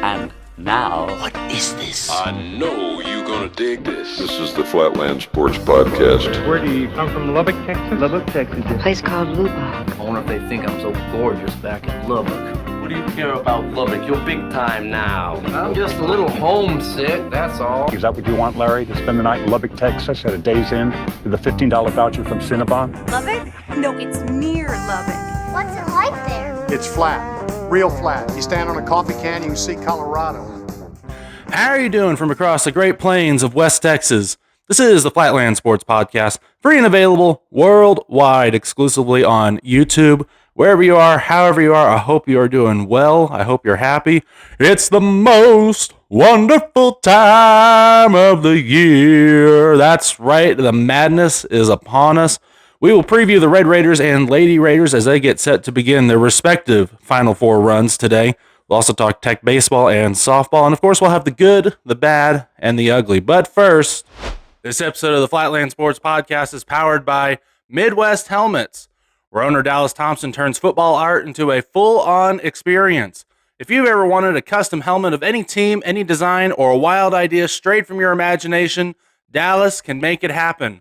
And now... What is this? I know you're gonna dig this. This is the Flatland Sports Podcast. Where do you come from? Lubbock, Texas? Lubbock, Texas. A place called Lubbock. I wonder if they think I'm so gorgeous back in Lubbock. What do you care about Lubbock? You're big time now. I'm just a little homesick, that's all. Is that what you want, Larry, to spend the night in Lubbock, Texas at a Days Inn with a $15 voucher from Cinnabon? Lubbock? No, it's near Lubbock. What's it like there? It's flat, real flat. You stand on a coffee can, you can see Colorado. How are you doing from across the Great Plains of West Texas? This is the Flatland Sports Podcast, free and available worldwide, exclusively on YouTube. Wherever you are, however you are, I hope you are doing well. I hope you're happy. It's the most wonderful time of the year. That's right, the madness is upon us. We will preview the Red Raiders and Lady Raiders as they get set to begin their respective Final Four runs today. We'll also talk Tech baseball and softball, and of course we'll have the good, the bad, and the ugly. But first, this episode of the Flatland Sports Podcast is powered by Midwest Helmets, where owner Dallas Thompson turns football art into a full-on experience. If you've ever wanted a custom helmet of any team, any design, or a wild idea straight from your imagination, Dallas can make it happen.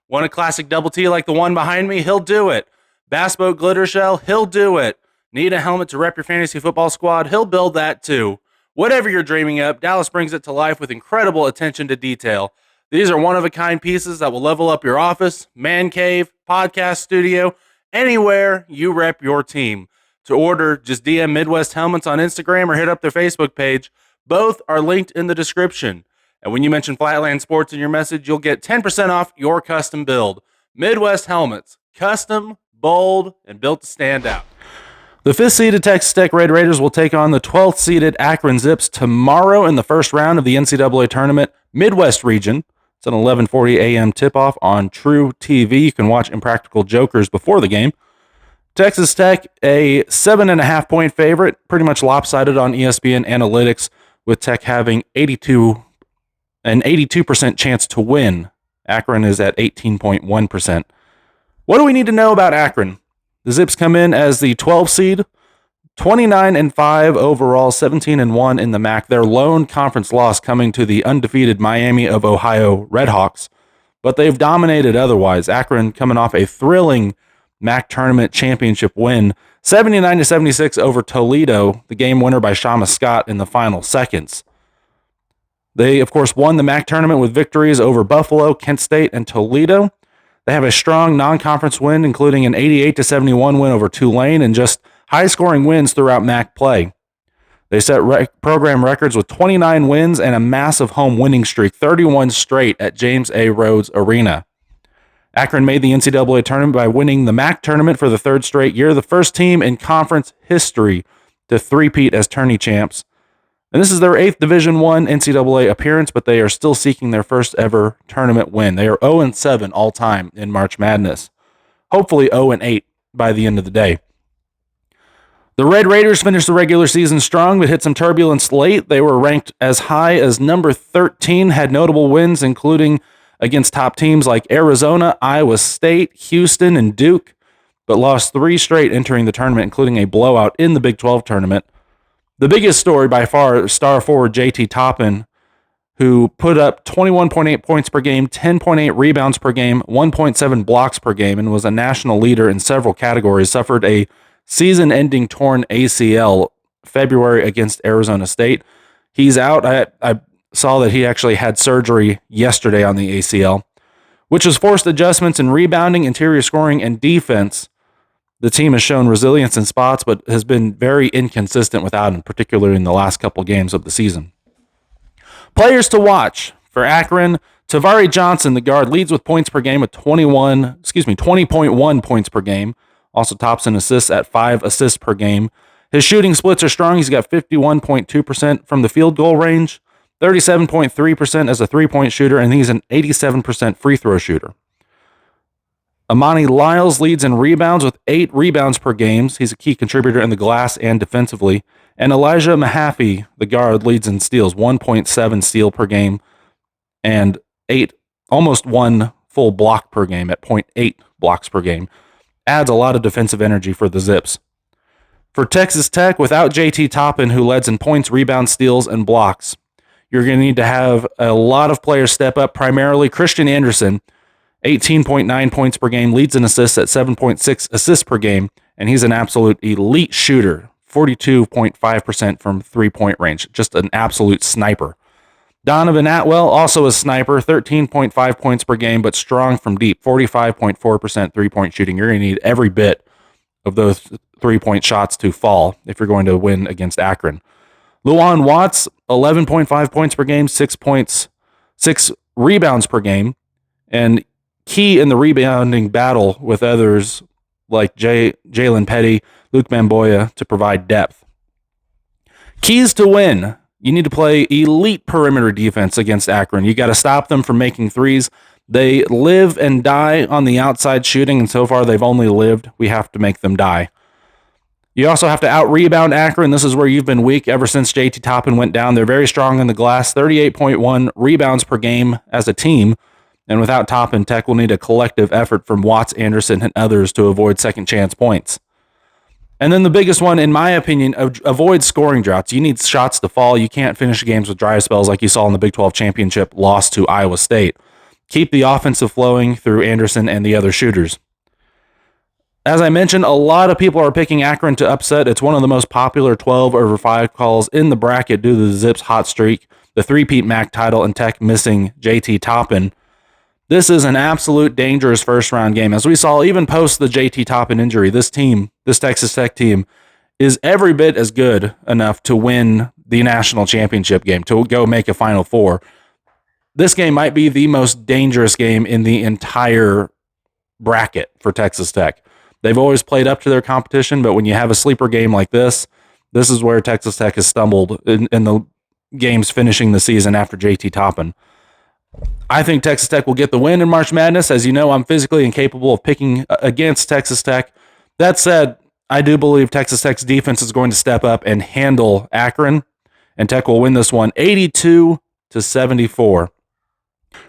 Want a classic double T like the one behind me? He'll do it. Bass Boat Glitter Shell? He'll do it. Need a helmet to rep your fantasy football squad? He'll build that too. Whatever you're dreaming up, Dallas brings it to life with incredible attention to detail. These are one-of-a-kind pieces that will level up your office, man cave, podcast studio, anywhere you rep your team. To order, just DM Midwest Helmets on Instagram or hit up their Facebook page. Both are linked in the description. And when you mention Flatland Sports in your message, you'll get 10% off your custom build. Midwest Helmets, custom, bold, and built to stand out. The 5th-seeded Texas Tech Red Raiders will take on the 12th-seeded Akron Zips tomorrow in the first round of the NCAA Tournament Midwest region. It's an 11:40 a.m. tip-off on True TV. You can watch Impractical Jokers before the game. Texas Tech, a 7.5-point favorite, pretty much lopsided on ESPN Analytics, with Tech having an 82% chance to win. Akron is at 18.1%. What do we need to know about Akron? The Zips come in as the 12 seed, 29-5 overall, 17-1 in the MAC. Their lone conference loss coming to the undefeated Miami of Ohio Redhawks, but they've dominated otherwise. Akron coming off a thrilling MAC tournament championship win, 79-76 over Toledo, the game winner by Shama Scott in the final seconds. They, of course, won the MAC tournament with victories over Buffalo, Kent State, and Toledo. They have a strong non-conference win, including an 88-71 win over Tulane and just high-scoring wins throughout MAC play. They set program records with 29 wins and a massive home winning streak, 31 straight at James A. Rhodes Arena. Akron made the NCAA tournament by winning the MAC tournament for the third straight year, the first team in conference history to three-peat as tourney champs. And this is their 8th Division I NCAA appearance, but they are still seeking their first ever tournament win. They are 0-7 all time in March Madness. Hopefully 0-8 by the end of the day. The Red Raiders finished the regular season strong, but hit some turbulence late. They were ranked as high as number 13, had notable wins, including against top teams like Arizona, Iowa State, Houston, and Duke, but lost 3 straight entering the tournament, including a blowout in the Big 12 tournament. The biggest story by far, star forward JT Toppin, who put up 21.8 points per game, 10.8 rebounds per game, 1.7 blocks per game, and was a national leader in several categories, suffered a season-ending torn ACL February against Arizona State. He's out. I saw that he actually had surgery yesterday on the ACL, which has forced adjustments in rebounding, interior scoring, and defense. The team has shown resilience in spots, but has been very inconsistent without him, particularly in the last couple of games of the season. Players to watch for Akron: Tavari Johnson, the guard, leads with points per game with 20.1 points per game. Also tops in assists at 5 assists per game. His shooting splits are strong. He's got 51.2% from the field goal range, 37.3% as a three-point shooter, and he's an 87% free throw shooter. Amani Lyles leads in rebounds with 8 rebounds per game. He's a key contributor in the glass and defensively. And Elijah Mahaffey, the guard, leads in steals, 1.7 steal per game and almost 1 full block per game at 0.8 blocks per game. Adds a lot of defensive energy for the Zips. For Texas Tech, without JT Toppin, who leads in points, rebounds, steals, and blocks, you're going to need to have a lot of players step up, primarily Christian Anderson, 18.9 points per game, leads in assists at 7.6 assists per game, and he's an absolute elite shooter, 42.5% from three-point range, just an absolute sniper. Donovan Atwell, also a sniper, 13.5 points per game, but strong from deep, 45.4% three-point shooting. You're going to need every bit of those three-point shots to fall if you're going to win against Akron. Luan Watts, 11.5 points per game, 6 rebounds per game, and key in the rebounding battle with others like Jalen Petty, Luke Mamboya to provide depth. Keys to win. You need to play elite perimeter defense against Akron. You got to stop them from making threes. They live and die on the outside shooting, and so far they've only lived. We have to make them die. You also have to out-rebound Akron. This is where you've been weak ever since JT Toppin went down. They're very strong in the glass, 38.1 rebounds per game as a team. And without Toppin, Tech will need a collective effort from Watts, Anderson, and others to avoid second-chance points. And then the biggest one, in my opinion, avoid scoring droughts. You need shots to fall. You can't finish games with dry spells like you saw in the Big 12 championship loss to Iowa State. Keep the offensive flowing through Anderson and the other shooters. As I mentioned, a lot of people are picking Akron to upset. It's one of the most popular 12/5 calls in the bracket due to the Zips hot streak, the three-peat MAC title, and Tech missing JT Toppin. This is an absolute dangerous first-round game. As we saw, even post the JT Toppin injury, this Texas Tech team, is every bit as good enough to win the national championship game, to go make a Final Four. This game might be the most dangerous game in the entire bracket for Texas Tech. They've always played up to their competition, but when you have a sleeper game like this is where Texas Tech has stumbled in the games finishing the season after JT Toppin. I think Texas Tech will get the win in March Madness. As you know, I'm physically incapable of picking against Texas Tech. That said, I do believe Texas Tech's defense is going to step up and handle Akron, and Tech will win this one 82-74.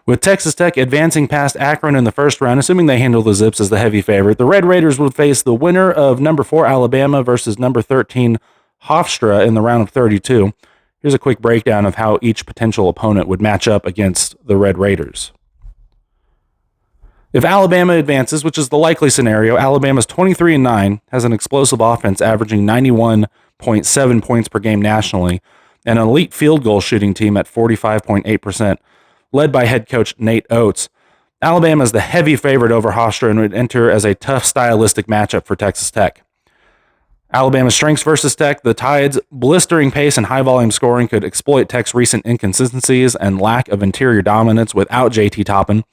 With Texas Tech advancing past Akron in the first round, assuming they handle the Zips as the heavy favorite, the Red Raiders would face the winner of number 4 Alabama versus number 13 Hofstra in the round of 32. Here's a quick breakdown of how each potential opponent would match up against the Red Raiders. If Alabama advances, which is the likely scenario, Alabama's 23-9, has an explosive offense averaging 91.7 points per game nationally, and an elite field goal shooting team at 45.8%. Led by head coach Nate Oates. Alabama is the heavy favorite over Hofstra and would enter as a tough stylistic matchup for Texas Tech. Alabama's strengths versus Tech, the Tide's blistering pace and high-volume scoring could exploit Tech's recent inconsistencies and lack of interior dominance without JT Toppin.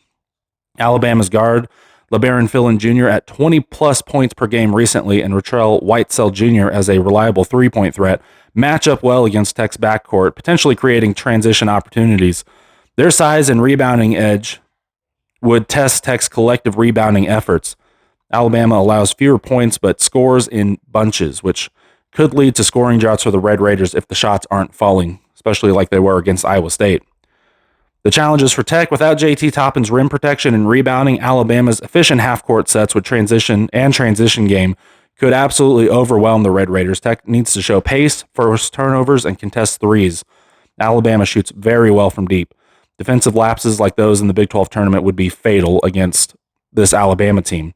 Alabama's guard, LeBaron Fillon Jr. at 20-plus points per game recently and Ratrell Whitesell Jr. as a reliable three-point threat match up well against Tech's backcourt, potentially creating transition opportunities. Their size and rebounding edge would test Tech's collective rebounding efforts. Alabama allows fewer points but scores in bunches, which could lead to scoring droughts for the Red Raiders if the shots aren't falling, especially like they were against Iowa State. The challenges for Tech: without JT Toppin's rim protection and rebounding, Alabama's efficient half-court sets with transition game could absolutely overwhelm the Red Raiders. Tech needs to show pace, force turnovers, and contest threes. Alabama shoots very well from deep. Defensive lapses like those in the Big 12 tournament would be fatal against this Alabama team.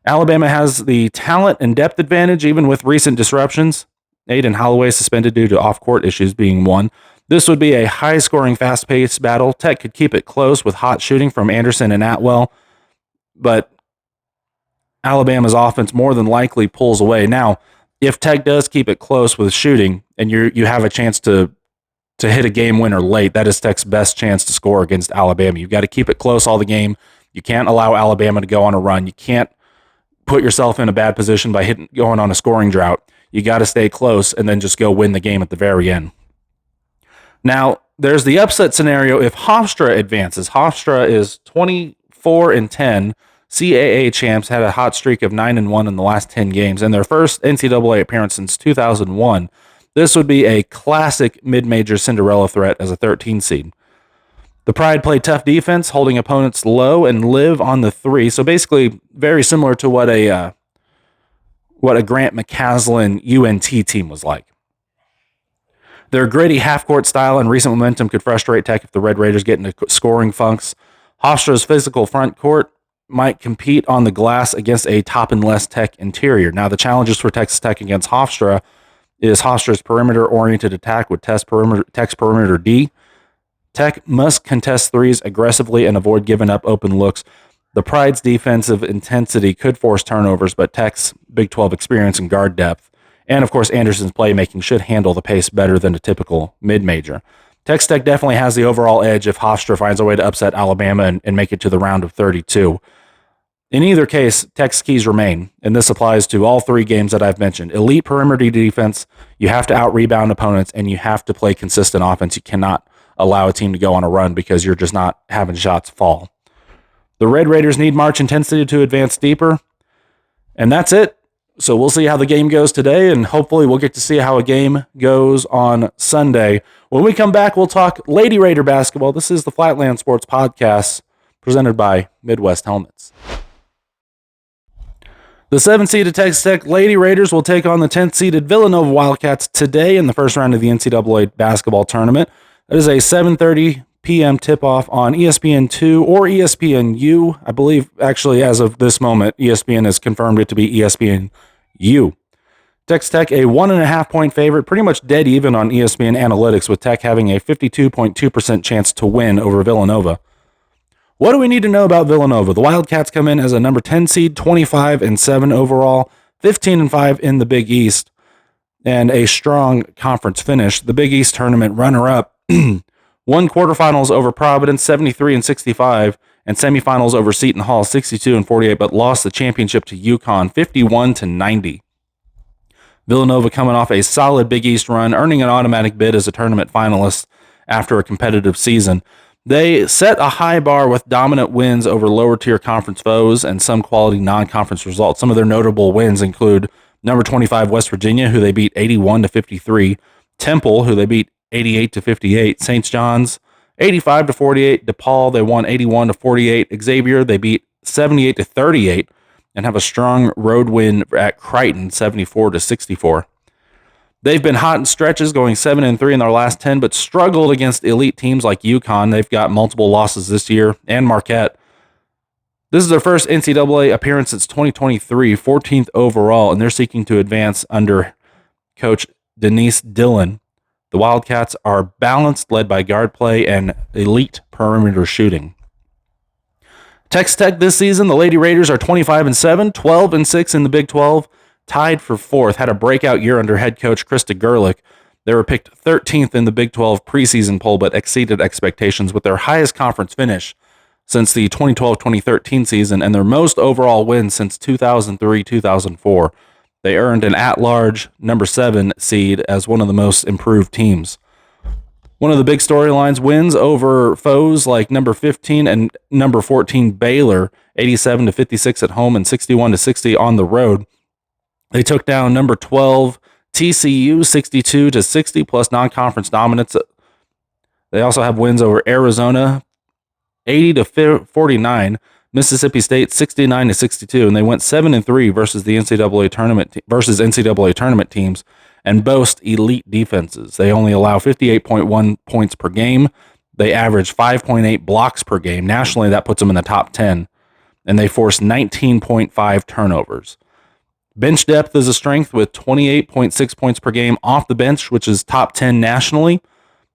Alabama has the talent and depth advantage, even with recent disruptions. Aiden Holloway suspended due to off-court issues being one. This would be a high-scoring, fast-paced battle. Tech could keep it close with hot shooting from Anderson and Atwell, but Alabama's offense more than likely pulls away. Now, if Tech does keep it close with shooting, and you have a chance to hit a game winner late, that is Tech's best chance to score against Alabama. You've got to keep it close all the game. You can't allow Alabama to go on a run. You can't put yourself in a bad position by going on a scoring drought. You got to stay close and then just go win the game at the very end. Now, there's the upset scenario if Hofstra advances. Hofstra is 24-10. CAA champs, had a hot streak of 9-1 in the last 10 games, and their first NCAA appearance since 2001. This would be a classic mid-major Cinderella threat as a 13 seed. The Pride play tough defense, holding opponents low and live on the three. So basically, very similar to what what a Grant McCaslin UNT team was like. Their gritty half-court style and recent momentum could frustrate Tech if the Red Raiders get into scoring funks. Hofstra's physical front court might compete on the glass against a top-and-less Tech interior. Now, the challenges for Texas Tech against Hofstra is Hofstra's perimeter-oriented attack with Tech's perimeter D. Tech must contest threes aggressively and avoid giving up open looks. The Pride's defensive intensity could force turnovers, but Tech's Big 12 experience and guard depth, and of course Anderson's playmaking, should handle the pace better than a typical mid-major. Texas Tech definitely has the overall edge if Hofstra finds a way to upset Alabama and make it to the round of 32. In either case, Tech's keys remain, and this applies to all three games that I've mentioned. Elite perimeter defense, you have to out-rebound opponents, and you have to play consistent offense. You cannot allow a team to go on a run because you're just not having shots fall. The Red Raiders need March intensity to advance deeper, and that's it. So we'll see how the game goes today, and hopefully we'll get to see how a game goes on Sunday. When we come back, we'll talk Lady Raider basketball. This is the Flatland Sports Podcast, presented by Midwest Helmets. The 7th-seeded Texas Tech Lady Raiders will take on the 10th-seeded Villanova Wildcats today in the first round of the NCAA basketball tournament. That is a 7:30 p.m. tip-off on ESPN2 or ESPNU. I believe, actually, as of this moment, ESPN has confirmed it to be ESPNU. Texas Tech, a 1.5-point favorite, pretty much dead even on ESPN Analytics, with Tech having a 52.2% chance to win over Villanova. What do we need to know about Villanova? The Wildcats come in as a number 10 seed, 25-7 overall, 15-5 in the Big East, and a strong conference finish. The Big East tournament runner-up won quarterfinals over Providence, 73-65, and semifinals over Seton Hall, 62-48, but lost the championship to UConn, 51-90. Villanova coming off a solid Big East run, earning an automatic bid as a tournament finalist after a competitive season. They set a high bar with dominant wins over lower-tier conference foes and some quality non-conference results. Some of their notable wins include number 25 West Virginia, who they beat 81-53, Temple, who they beat 88-58, St. John's 85-48, DePaul they won 81-48, Xavier they beat 78-38, and have a strong road win at Crichton 74-64. They've been hot in stretches, going 7-3 in their last 10, but struggled against elite teams like UConn. They've got multiple losses this year, and Marquette. This is their first NCAA appearance since 2023, 14th overall, and they're seeking to advance under Coach Denise Dillon. The Wildcats are balanced, led by guard play and elite perimeter shooting. Texas Tech this season, the Lady Raiders are 25-7, 12-6 in the Big 12, tied for fourth, had a breakout year under head coach Krista Gerlich. They were picked 13th in the Big 12 preseason poll, but exceeded expectations with their highest conference finish since the 2012-2013 season and their most overall wins since 2003-2004. They earned an at-large number 7 seed as one of the most improved teams. One of the big storylines, wins over foes like number 15 and number 14 Baylor, 87-56 at home and 61-60 on the road. They took down number 12 TCU 62-60 plus non-conference dominance. They also have wins over Arizona 80-49, Mississippi State 69-62, and they went 7-3 versus the NCAA tournament teams and boast elite defenses. They only allow 58.1 points per game. They average 5.8 blocks per game. Nationally, that puts them in the top 10, and they force 19.5 turnovers. Bench depth is a strength with 28.6 points per game off the bench, which is top 10 nationally.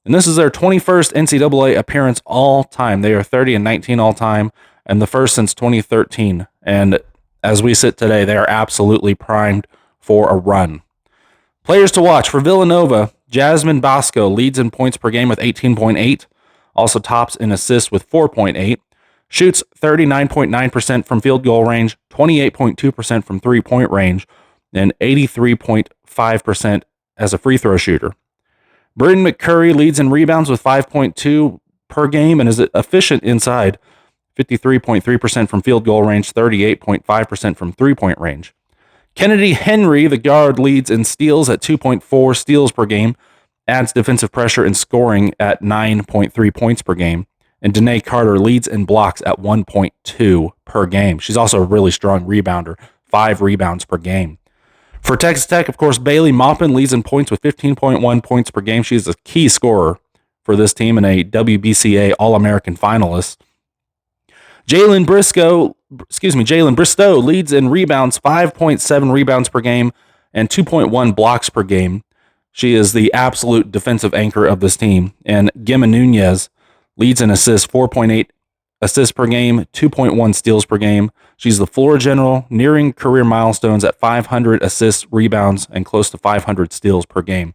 And this is their 21st NCAA appearance all time. They are 30-19 all time, and the first since 2013. And as we sit today, they are absolutely primed for a run. Players to watch for Villanova: Jasmine Bosco leads in points per game with 18.8, also tops in assists with 4.8. Shoots 39.9% from field goal range, 28.2% from three-point range, and 83.5% as a free throw shooter. Braden McCurry leads in rebounds with 5.2 per game and is efficient inside, 53.3% from field goal range, 38.5% from three-point range. Kennedy Henry, the guard, leads in steals at 2.4 steals per game, adds defensive pressure and scoring at 9.3 points per game. And Danae Carter leads in blocks at 1.2 per game. She's also a really strong rebounder, 5 rebounds per game. For Texas Tech, of course, Bailey Maupin leads in points with 15.1 points per game. She's a key scorer for this team and a WBCA All-American finalist. Jalen Bristow leads in rebounds, 5.7 rebounds per game and 2.1 blocks per game. She is the absolute defensive anchor of this team. And Gemma Nunez leads in assists, 4.8 assists per game, 2.1 steals per game. She's the floor general, nearing career milestones at 500 assists, rebounds, and close to 500 steals per game.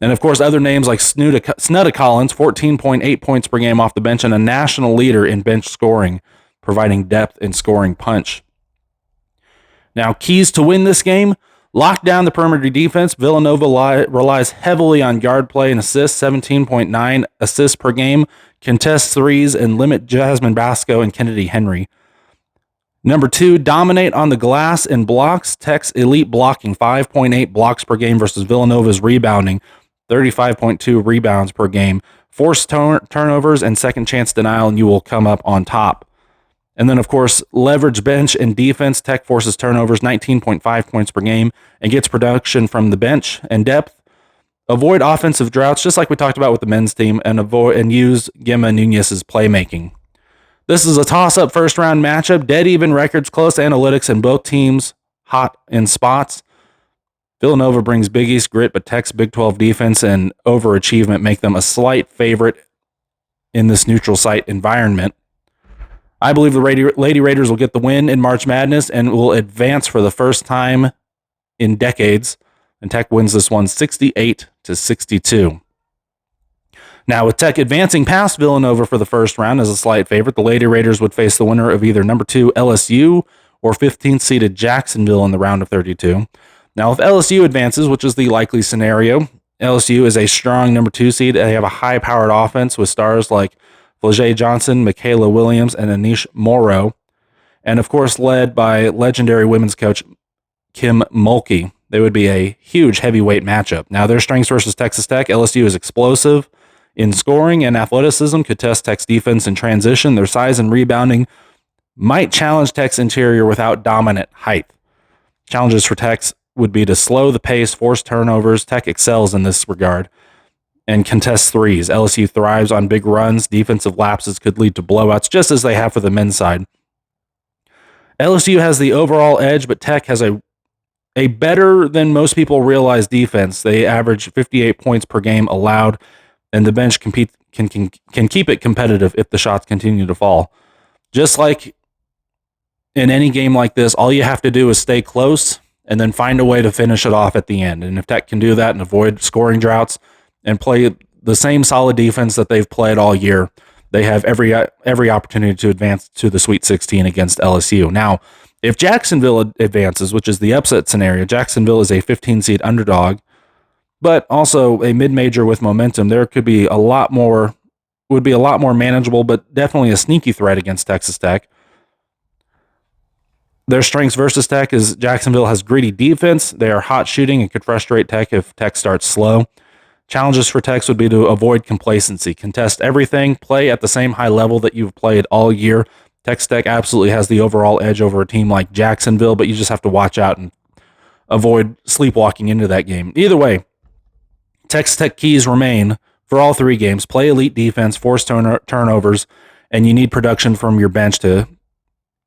And of course, other names like Snudda Collins, 14.8 points per game off the bench, and a national leader in bench scoring, providing depth and scoring punch. Now, keys to win this game: lock down the perimeter defense. Villanova relies heavily on guard play and assists, 17.9 assists per game, contest threes, and limit Jasmine Basco and Kennedy Henry. Number 2, dominate on the glass and blocks. Tech's elite blocking, 5.8 blocks per game versus Villanova's rebounding, 35.2 rebounds per game. Force turnovers and second chance denial, and you will come up on top. And then, of course, leverage bench and defense. Tech forces turnovers, 19.5 points per game, and gets production from the bench and depth. Avoid offensive droughts, just like we talked about with the men's team, and use Gemma Nunez's playmaking. This is a toss-up first-round matchup. Dead even records, close analytics, and both teams hot in spots. Villanova brings Big East grit, but Tech's Big 12 defense and overachievement make them a slight favorite in this neutral site environment. I believe the Lady Raiders will get the win in March Madness and will advance for the first time in decades. And Tech wins this one 68-62. Now, with Tech advancing past Villanova for the first round as a slight favorite, the Lady Raiders would face the winner of either number 2 LSU or 15th seeded Jacksonville in the round of 32. Now, if LSU advances, which is the likely scenario, LSU is a strong number 2 seed. They have a high-powered offense with stars like Flau'jae Johnson, Michaela Williams, and Anish Morrow, and of course led by legendary women's coach Kim Mulkey. They would be a huge heavyweight matchup. Now, their strengths versus Texas Tech: LSU is explosive in scoring and athleticism, could test Tech's defense in transition. Their size and rebounding might challenge Tech's interior without dominant height. Challenges for Tech would be to slow the pace, force turnovers. Tech excels in this regard, and contest threes. LSU thrives on big runs. Defensive lapses could lead to blowouts, just as they have for the men's side. LSU has the overall edge, but Tech has a better than most people realize defense. They average 58 points per game allowed, and the bench can keep it competitive if the shots continue to fall. Just like in any game like this, all you have to do is stay close and then find a way to finish it off at the end. And if Tech can do that and avoid scoring droughts and play the same solid defense that they've played all year, they have every opportunity to advance to the Sweet 16 against LSU. Now, if Jacksonville advances, which is the upset scenario, Jacksonville is a 15 seed underdog, but also a mid-major with momentum. There would be a lot more manageable, but definitely a sneaky threat against Texas Tech. Their strengths versus Tech is Jacksonville has gritty defense. They are hot shooting and could frustrate Tech if Tech starts slow. Challenges for Tech would be to avoid complacency, contest everything, play at the same high level that you've played all year. Texas Tech absolutely has the overall edge over a team like Jacksonville, but you just have to watch out and avoid sleepwalking into that game. Either way, Texas Tech keys remain for all 3 games: play elite defense, force turnovers, and you need production from your bench to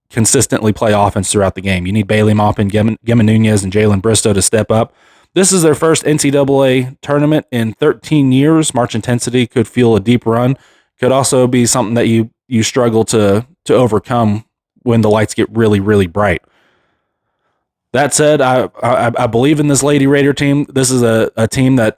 consistently play offense throughout the game. You need Bailey Maupin, Gemma Nunez, and Jalen Bristow to step up. This is their first NCAA tournament in 13 years. March intensity could fuel a deep run. Could also be something that you struggle to overcome when the lights get really, really bright. That said, I believe in this Lady Raider team. This is a team that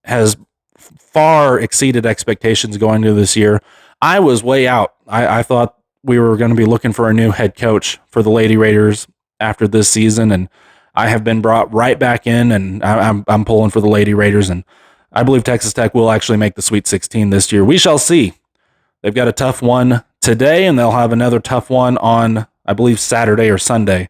has far exceeded expectations going into this year. I was way out. I thought we were going to be looking for a new head coach for the Lady Raiders after this season, and I have been brought right back in, and I'm pulling for the Lady Raiders, and I believe Texas Tech will actually make the Sweet 16 this year. We shall see. They've got a tough one today, and they'll have another tough one on, I believe, Saturday or Sunday.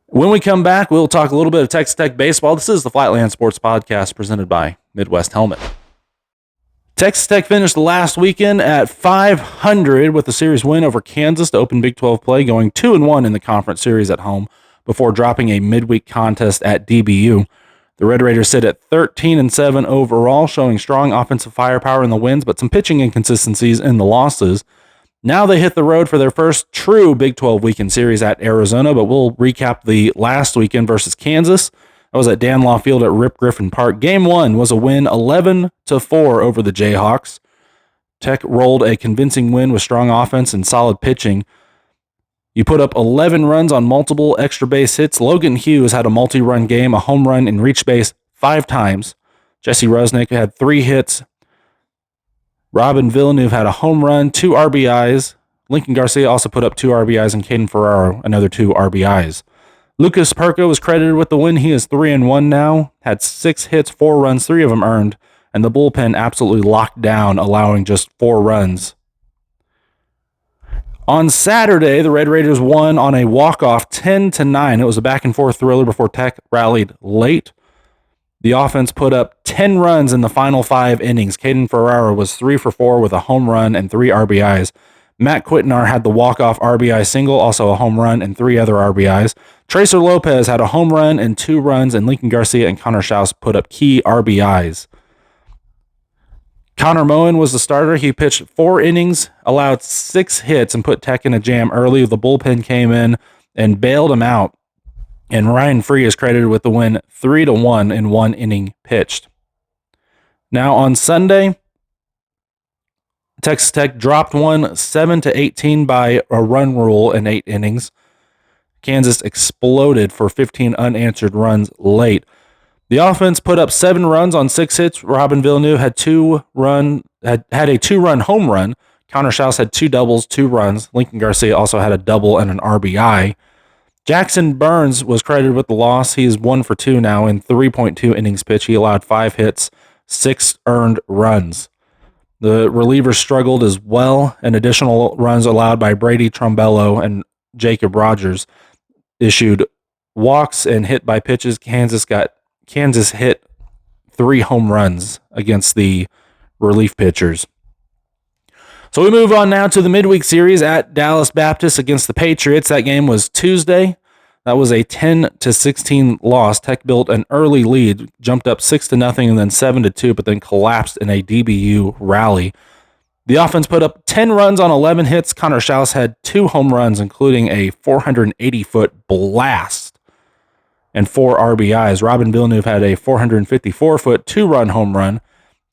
When we come back, we'll talk a little bit of Texas Tech baseball. This is the Flatland Sports Podcast presented by Midwest Helmet. Texas Tech finished the last weekend at 500 with a series win over Kansas to open Big 12 play, going 2-1 in the conference series at home. before dropping a midweek contest at DBU. The Red Raiders sit at 13-7 overall, showing strong offensive firepower in the wins, but some pitching inconsistencies in the losses. Now they hit the road for their first true Big 12 weekend series at Arizona, but we'll recap the last weekend versus Kansas. That was at Dan Law Field at Rip Griffin Park. Game 1 was a win 11-4 over the Jayhawks. Tech rolled a convincing win with strong offense and solid pitching. You put up 11 runs on multiple extra base hits. Logan Hughes had a multi-run game, a home run, and reached base 5 times. Jesse Rusnick had 3 hits. Robin Villeneuve had a home run, 2 RBIs. Lincoln Garcia also put up 2 RBIs, and Caden Ferraro another 2 RBIs. Lucas Perko was credited with the win. He is 3-1 now, had 6 hits, 4 runs, 3 of them earned, and the bullpen absolutely locked down, allowing just 4 runs. On Saturday, the Red Raiders won on a walk-off 10-9. It was a back-and-forth thriller before Tech rallied late. The offense put up 10 runs in the final 5 innings. Caden Ferraro was 3 for 4 with a home run and 3 RBIs. Matt Quitnar had the walk-off RBI single, also a home run and 3 other RBIs. Tracer Lopez had a home run and 2 runs, and Lincoln Garcia and Connor Schaus put up key RBIs. Connor Moen was the starter. He pitched 4 innings, allowed 6 hits, and put Tech in a jam early. The bullpen came in and bailed him out. And Ryan Free is credited with the win 3-1 in 1 inning pitched. Now on Sunday, Texas Tech dropped one 7-18 by a run rule in 8 innings. Kansas exploded for 15 unanswered runs late. The offense put up 7 runs on 6 hits. Robin Villeneuve had a 2-run home run. Connor Schaus had 2 doubles, 2 runs. Lincoln Garcia also had a double and an RBI. Jackson Burns was credited with the loss. He is 1 for 2 now in 3.2 innings pitched. He allowed 5 hits, 6 earned runs. The relievers struggled as well, and additional runs allowed by Brady Trombello and Jacob Rogers issued walks and hit by pitches. Kansas hit 3 home runs against the relief pitchers. So we move on now to the midweek series at Dallas Baptist against the Patriots. That game was Tuesday. That was a 10-16 loss. Tech built an early lead, jumped up 6-0 and then 7-2, but then collapsed in a DBU rally. The offense put up 10 runs on 11 hits. Connor Schaus had 2 home runs, including a 480-foot blast and 4 RBIs. Robin Villeneuve had a 454-foot 2-run home run.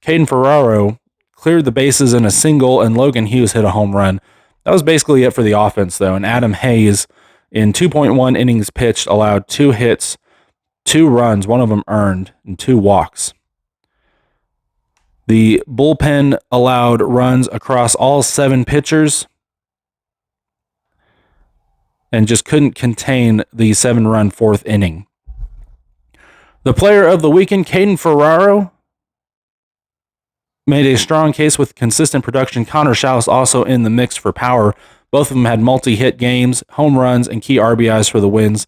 Caden Ferraro cleared the bases in a single, and Logan Hughes hit a home run. That was basically it for the offense, though, and Adam Hayes, in 2.1 innings pitched, allowed 2 hits, 2 runs, 1 of them earned, and 2 walks. The bullpen allowed runs across all 7 pitchers and just couldn't contain the 7-run 4th inning. The player of the weekend, Caden Ferraro, made a strong case with consistent production. Connor Schaus also in the mix for power. Both of them had multi-hit games, home runs, and key RBIs for the wins.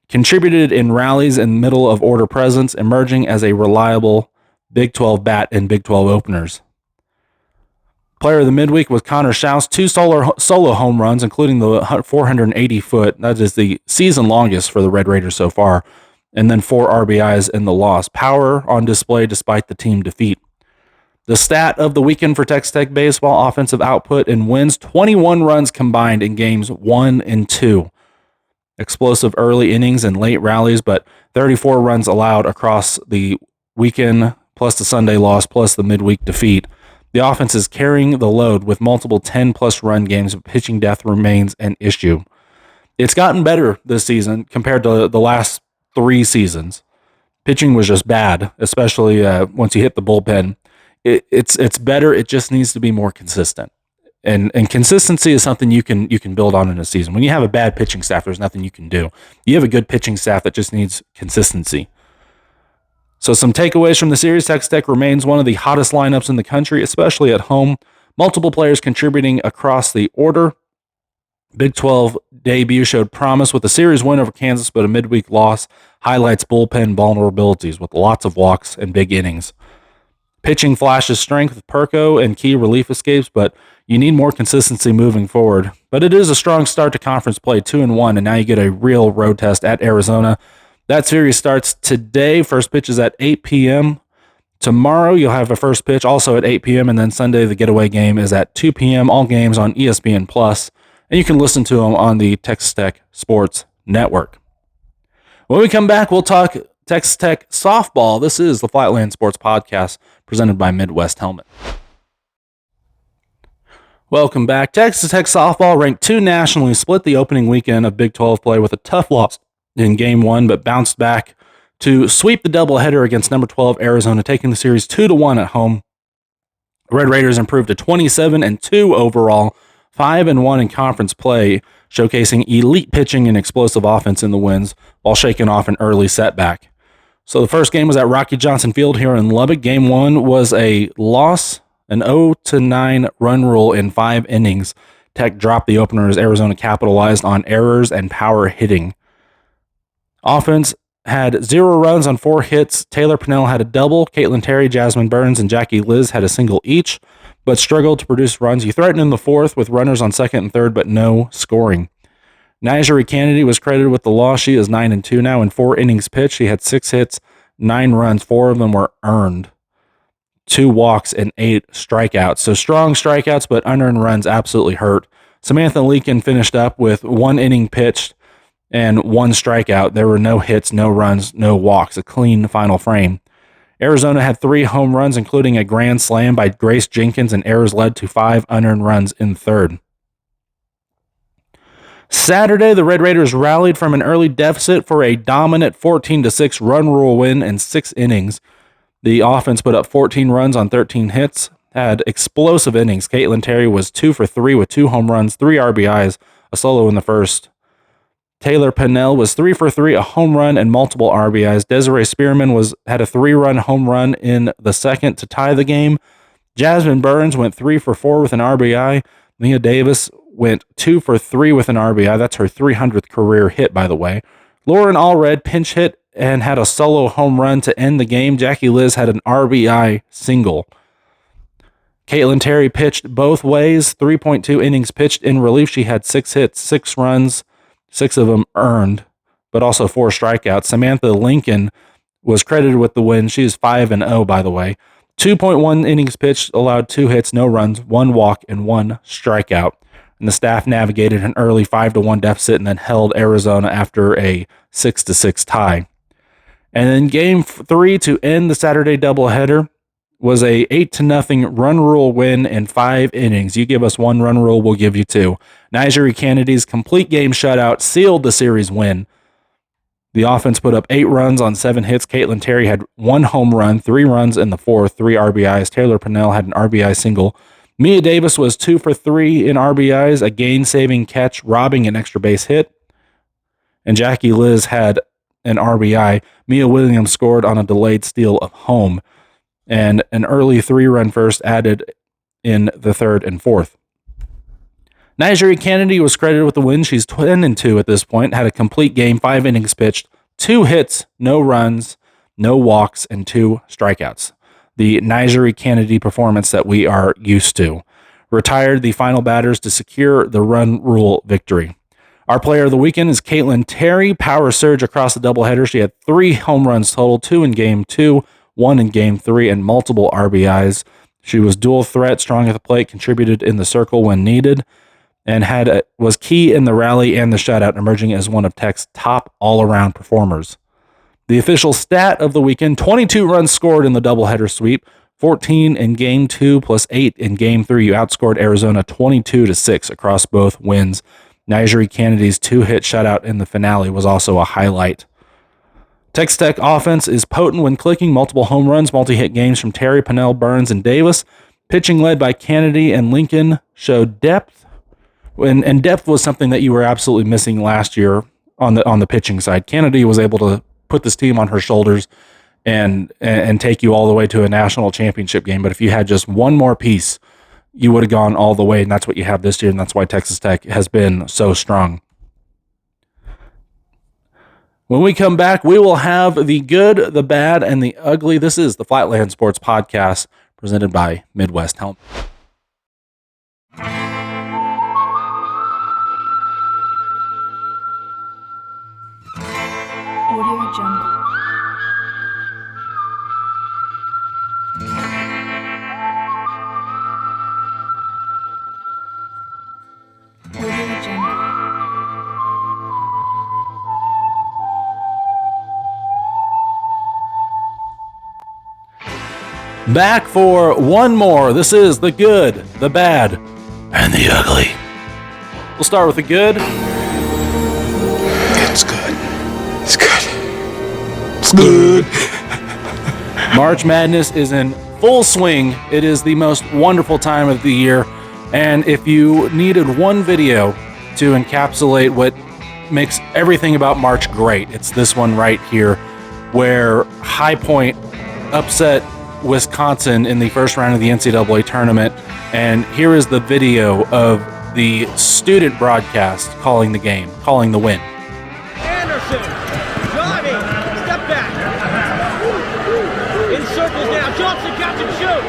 Contributed in rallies and middle of order presence, emerging as a reliable Big 12 bat in Big 12 openers. Player of the midweek was Connor Schaus, 2 solo home runs, including the 480-foot. That is the season longest for the Red Raiders so far. And then 4 RBIs in the loss. Power on display despite the team defeat. The stat of the weekend for Texas Tech baseball: offensive output and wins, 21 runs combined in games 1 and 2. Explosive early innings and late rallies, but 34 runs allowed across the weekend, plus the Sunday loss, plus the midweek defeat. The offense is carrying the load with multiple 10-plus run games. Pitching depth remains an issue. It's gotten better this season compared to the last 3 seasons. Pitching was just bad, especially once you hit the bullpen. It's better. It just needs to be more consistent. And consistency is something you can build on in a season. When you have a bad pitching staff, there's nothing you can do. You have a good pitching staff that just needs consistency. So some takeaways from the series: Texas Tech remains one of the hottest lineups in the country, especially at home. Multiple players contributing across the order. Big 12 debut showed promise with a series win over Kansas, but a midweek loss highlights bullpen vulnerabilities with lots of walks and big innings. Pitching flashes strength with Perko and key relief escapes, but you need more consistency moving forward. But it is a strong start to conference play, 2-1, and now you get a real road test at Arizona. That series starts today. First pitch is at 8 p.m. Tomorrow you'll have a first pitch also at 8 p.m. and then Sunday the getaway game is at 2 p.m. All games on ESPN Plus, and you can listen to them on the Texas Tech Sports Network. When we come back, we'll talk Texas Tech softball. This is the Flatland Sports Podcast presented by Midwest Helmet. Welcome back. Texas Tech softball ranked 2 nationally, split the opening weekend of Big 12 play with a tough loss in Game 1, but bounced back to sweep the doubleheader against number 12 Arizona, taking the series 2-1 at home. Red Raiders improved to 27-2 overall, 5-1 in conference play, showcasing elite pitching and explosive offense in the wins while shaking off an early setback. So the first game was at Rocky Johnson Field here in Lubbock. Game 1 was a loss, an 0-9 run rule in 5 innings. Tech dropped the opener as Arizona capitalized on errors and power hitting. Offense had 0 runs on 4 hits. Taylor Pennell had a double. Caitlin Terry, Jasmine Burns, and Jackie Liz had a single each, but struggled to produce runs. You threatened in the 4th with runners on 2nd and 3rd, but no scoring. Nigeri Kennedy was credited with the loss. She is 9-2 now in 4 innings pitched. She had 6 hits, 9 runs. 4 of them were earned. 2 walks and 8 strikeouts. So strong strikeouts, but unearned runs absolutely hurt. Samantha Leakin finished up with 1 inning pitched and 1 strikeout. There were no hits, no runs, no walks. A clean final frame. Arizona had 3 home runs, including a grand slam by Grace Jenkins, and errors led to 5 unearned runs in 3rd. Saturday, the Red Raiders rallied from an early deficit for a dominant 14-6 run rule win in 6 innings. The offense put up 14 runs on 13 hits, had explosive innings. Caitlin Terry was 2 for 3 with 2 home runs, 3 RBIs, a solo in the first. Taylor Pennell was 3 for 3, a home run and multiple RBIs. Desiree Spearman had a 3-run home run in the second to tie the game. Jasmine Burns went 3 for 4 with an RBI. Mia Davis went 2 for 3 with an RBI. That's her 300th career hit, by the way. Lauren Allred pinch hit and had a solo home run to end the game. Jackie Liz had an RBI single. Caitlin Terry pitched both ways, 3.2 innings pitched in relief. She had 6 hits, 6 runs, 6 of them earned, but also 4 strikeouts. Samantha Lincoln was credited with the win. She is 5-0, by the way. 2.1 innings pitched, allowed 2 hits, no runs, 1 walk, and 1 strikeout. And the staff navigated an early 5-1 deficit and then held Arizona after a 6-6 tie. And then game 3 to end the Saturday doubleheader was a 8-0 run rule win in 5 innings. You give us 1 run rule, we'll give you 2. Nigeri Kennedy's complete game shutout sealed the series win. The offense put up 8 runs on 7 hits. Caitlin Terry had 1 home run, 3 runs in the 4th, 3 RBIs. Taylor Pennell had an RBI single. Mia Davis was 2 for 3 in RBIs, a game-saving catch, robbing an extra base hit. And Jackie Liz had an RBI. Mia Williams scored on a delayed steal of home, and an early 3-run first added in the 3rd and 4th. Nigeri Kennedy was credited with the win. She's 10-2 at this point, had a complete game, 5 innings pitched, 2 hits, no runs, no walks, and 2 strikeouts. The Nigeri Kennedy performance that we are used to. Retired the final batters to secure the run rule victory. Our player of the weekend is Caitlin Terry. Power surge across the doubleheader. She had 3 home runs total, 2 in game 2, 1 in game 3, and multiple RBIs. She was dual threat, strong at the plate, contributed in the circle when needed, and was key in the rally and the shutout, emerging as one of Tech's top all-around performers. The official stat of the weekend, 22 runs scored in the doubleheader sweep, 14 in game 2 plus 8 in game 3. You outscored Arizona 22-6 across both wins. Nigeri Kennedy's 2-hit shutout in the finale was also a highlight. Texas Tech offense is potent when clicking. Multiple home runs, multi-hit games from Terry, Pennell, Burns, and Davis. Pitching led by Kennedy and Lincoln showed depth. And depth was something that you were absolutely missing last year on the pitching side. Kennedy was able to put this team on her shoulders and take you all the way to a national championship game. But if you had just one more piece, you would have gone all the way, and that's what you have this year, and that's why Texas Tech has been so strong. When we come back, we will have the good, the bad, and the ugly. This is the Flatland Sports Podcast presented by Midwest Helmet. Audio Jungle. Audio Jungle. Back for one more. This is the good, the bad, and the ugly. We'll start with the good. It's good. It's good. It's good. March Madness is in full swing. It is the most wonderful time of the year. And if you needed one video to encapsulate what makes everything about March great, it's this one right here, where High Point upset Wisconsin in the first round of the NCAA tournament. And here is the video of the student broadcast calling the game, calling the win. Anderson, driving, step back. In circles now, Johnson catch and shoot.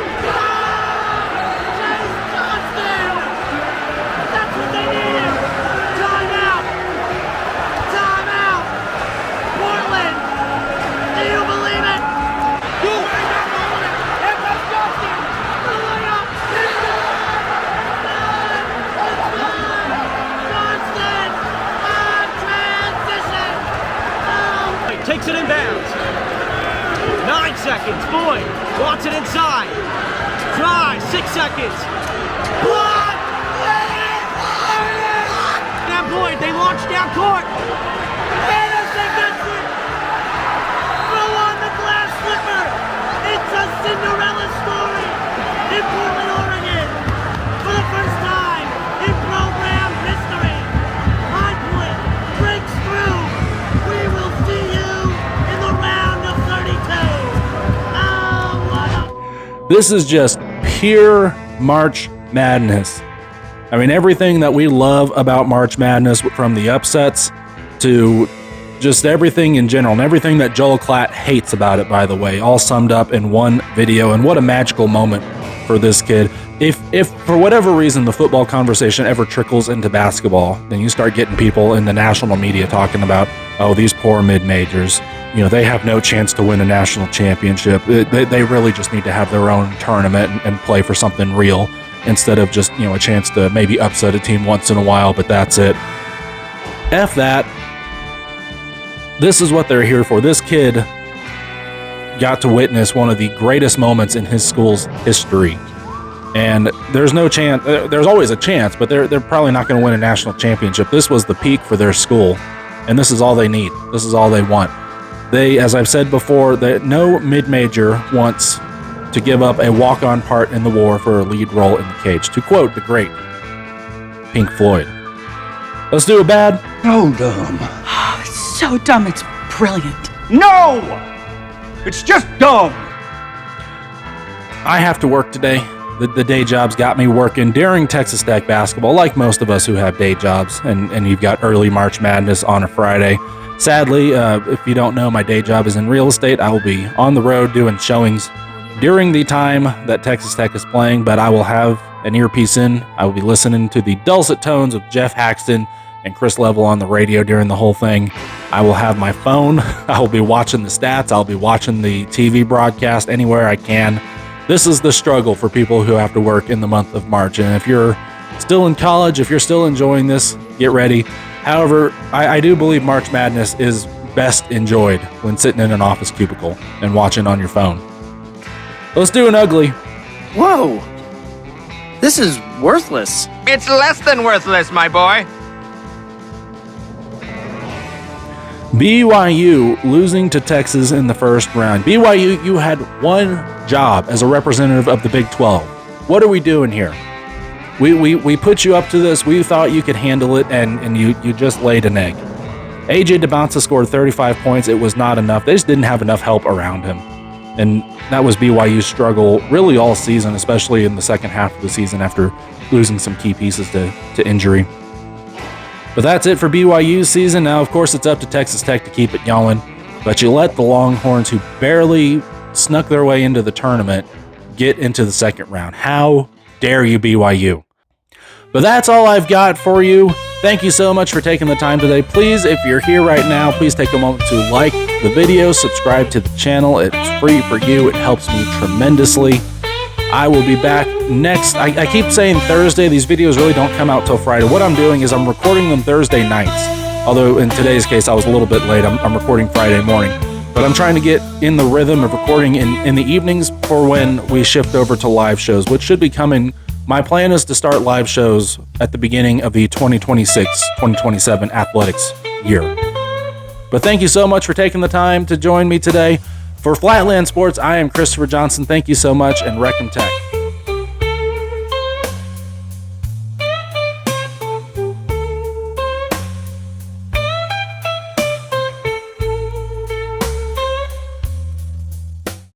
Johnson! That's what they needed. Timeout. Timeout. Portland, do you believe it? Here comes Johnson. The layup. It's good. Johnson on transition. Takes it in bounds. 9 seconds. Boyd wants it inside. Try. 6 seconds. Block. Now Boyd, they launch down court. Anderson gets it. Throw on the glass slipper. It's a Cinderella story in Portland, Oregon. For the first time in program history, High Point breaks through. We will see you in the round of 32. Oh, what a... This is just pure March Madness. I mean, everything that we love about March Madness, from the upsets to just everything in general, and everything that Joel Klatt hates about it, by the way, all summed up in one video. And what a magical moment for this kid. If for whatever reason the football conversation ever trickles into basketball, then you start getting people in the national media talking about, oh, these poor mid-majors, you know, they have no chance to win a national championship. They really just need to have their own tournament and play for something real, instead of just, you know, a chance to maybe upset a team once in a while, but that's it. F that. This is what they're here for. This kid got to witness one of the greatest moments in his school's history. And there's no chance, there's always a chance, but they're probably not going to win a national championship. This was the peak for their school, and this is all they need. This is all they want. They, as I've said before, that no mid-major wants to give up a walk-on part in the war for a lead role in the cage, to quote the great Pink Floyd. Let's do a bad. So dumb. It's so dumb, it's brilliant. No! It's just dumb. I have to work today. The day job's got me working during Texas Tech basketball, like most of us who have day jobs, and you've got early March Madness on a Friday. Sadly, if you don't know, my day job is in real estate. I will be on the road doing showings during the time that Texas Tech is playing, but I will have an earpiece in. I will be listening to the dulcet tones of Jeff Haxton and Chris Level on the radio during the whole thing. I will have my phone. I will be watching the stats. I'll be watching the TV broadcast anywhere I can. This is the struggle for people who have to work in the month of March. And if you're still in college, if you're still enjoying this, get ready. However, I do believe March Madness is best enjoyed when sitting in an office cubicle and watching on your phone. Let's do an ugly. Whoa! This is worthless. It's less than worthless, my boy. BYU losing to Texas in the first round. BYU, you had one job as a representative of the Big 12. What are we doing here? We put you up to this. We thought you could handle it, and you just laid an egg. AJ DeBonsa scored 35 points. It was not enough. They just didn't have enough help around him. And that was BYU's struggle really all season, especially in the second half of the season after losing some key pieces to injury. But that's it for BYU season. Now, of course, it's up to Texas Tech to keep it going. But you let the Longhorns, who barely snuck their way into the tournament, get into the second round. How dare you, BYU? But that's all I've got for you. Thank you so much for taking the time today. Please, if you're here right now, please take a moment to like the video, subscribe to the channel. It's free for you. It helps me tremendously. I will be back next. I keep saying Thursday. These videos really don't come out till Friday. What I'm doing is I'm recording them Thursday nights. Although in today's case, I was a little bit late. I'm recording Friday morning. But I'm trying to get in the rhythm of recording in the evenings for when we shift over to live shows, which should be coming. My plan is to start live shows at the beginning of the 2026-2027 athletics year. But thank you so much for taking the time to join me today. For Flatland Sports, I am Christopher Johnson. Thank you so much, and Recon Tech.